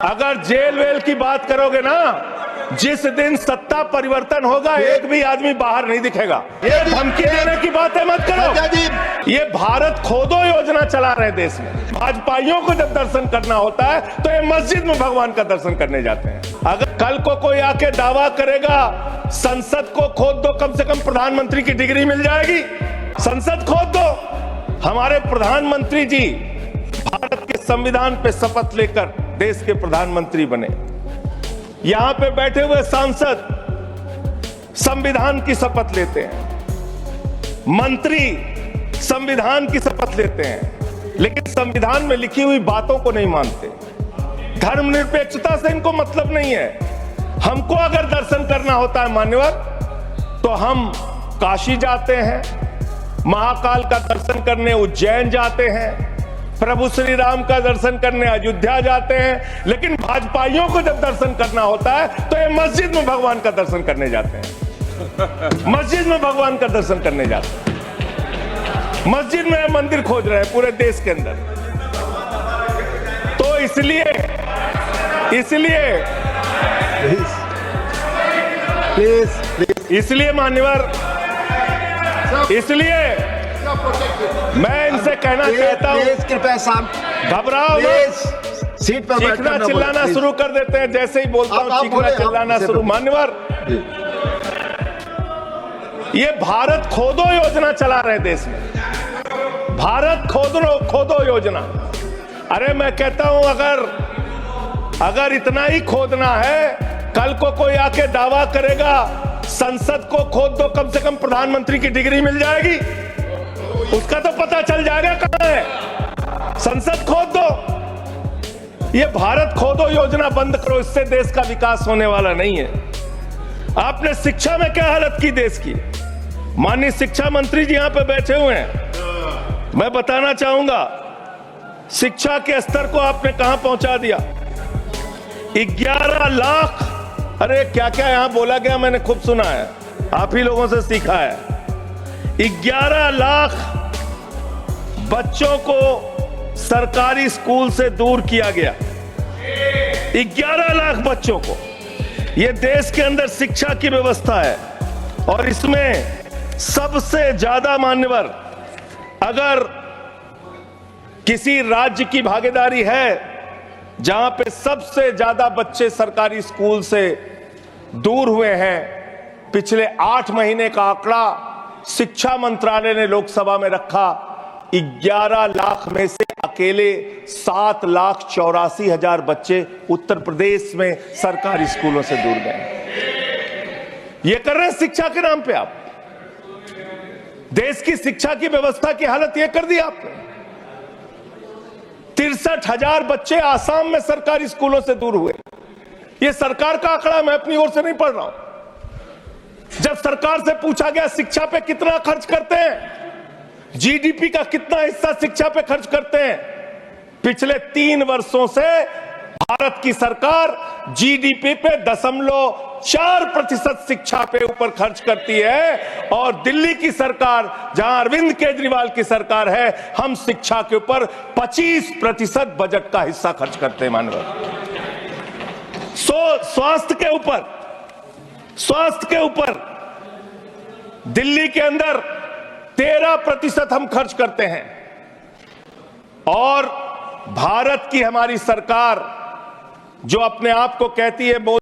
अगर jail well की बात करोगे ना, जिस दिन सत्ता परिवर्तन होगा एक भी आदमी बाहर नहीं दिखेगा। ये धमकी देने की बातें मत करो। ये भारत खोदो योजना चला रहे देश में। भाजपाइयों को जब दर्शन करना होता है तो ये मस्जिद में भगवान का दर्शन करने जाते हैं। अगर कल को कोई आके दावा करेगा संसद को खोद दो, कम से कम प्रधानमंत्री की डिग्री मिल जाएगी। संसद खोद दो। हमारे प्रधानमंत्री जी भारत के संविधान पे शपथ लेकर देश के प्रधानमंत्री बने। यहां पे बैठे हुए सांसद संविधान की शपथ लेते हैं, मंत्री संविधान की शपथ लेते हैं, लेकिन संविधान में लिखी हुई बातों को नहीं मानते। धर्मनिरपेक्षता से इनको मतलब नहीं है। हमको अगर दर्शन करना होता है मान्यवर, तो हम काशी जाते हैं, महाकाल का दर्शन करने उज्जैन जाते हैं, प्रभु श्री राम का दर्शन करने अयोध्या जाते हैं। लेकिन भाजपाइयों को जब दर्शन करना होता है तो ये मस्जिद में भगवान का दर्शन करने जाते हैं। मस्जिद में भगवान का दर्शन करने जाते हैं। मस्जिद में मंदिर खोज रहे हैं पूरे देश के अंदर। तो इसलिए मान्यवर, इसलिए मैं इनसे कहना चाहता हूं, कृपया घबराओ सीट पर चीखना चिल्लाना शुरू कर देते हैं। जैसे ही बोलता हूं चीखना चिल्लाना शुरू। मान्यवर, ये भारत खोदो योजना चला रहे देश में। भारत खोदो योजना। अरे मैं कहता हूं अगर इतना ही खोदना है, कल को कोई आके दावा करेगा संसद को खोद दो, कम से कम प्रधानमंत्री की डिग्री मिल जाएगी। उसका तो पता चल जाएगा कहां है। संसद खोद दो। ये भारत खोदो योजना बंद करो, इससे देश का विकास होने वाला नहीं है। आपने शिक्षा में क्या हालत की देश की। माननीय शिक्षा मंत्री जी यहां पे बैठे हुए हैं। मैं बताना चाहूंगा शिक्षा के स्तर को आपने कहां पहुंचा दिया। 11 लाख, अरे क्या क्या यहां बोला गया मैंने खूब सुना है, आप ही लोगों से सीखा है। 11 लाख बच्चों को सरकारी स्कूल से दूर किया गया। 11 लाख बच्चों को। यह देश के अंदर शिक्षा की व्यवस्था है और इसमें सबसे ज्यादा मान्यवर, अगर किसी राज्य की भागीदारी है जहां पे सबसे ज्यादा बच्चे सरकारी स्कूल से दूर हुए हैं, पिछले 8 महीने का आंकड़ा शिक्षा मंत्रालय ने लोकसभा में रखा। 11 लाख में से अकेले 7,84,000 बच्चे उत्तर प्रदेश में सरकारी स्कूलों से दूर गए। ये कर रहे हैं शिक्षा के नाम पे आप। देश की शिक्षा की व्यवस्था की हालत यह कर दी आपने। 63,000 बच्चे आसाम में सरकारी स्कूलों से दूर हुए। यह सरकार का आंकड़ा, मैं अपनी ओर से नहीं पढ़ रहा हूं। जब सरकार से पूछा गया शिक्षा पे कितना खर्च करते हैं, जीडीपी का कितना हिस्सा शिक्षा पे खर्च करते हैं, पिछले 3 वर्षों से भारत की सरकार जीडीपी पे 0.4% शिक्षा पे ऊपर खर्च करती है। और दिल्ली की सरकार, जहां अरविंद केजरीवाल की सरकार है, हम शिक्षा के ऊपर 25% बजट का हिस्सा खर्च करते हैं मानव। स्वास्थ्य के ऊपर दिल्ली के अंदर 13% हम खर्च करते हैं। और भारत की हमारी सरकार जो अपने आप को कहती है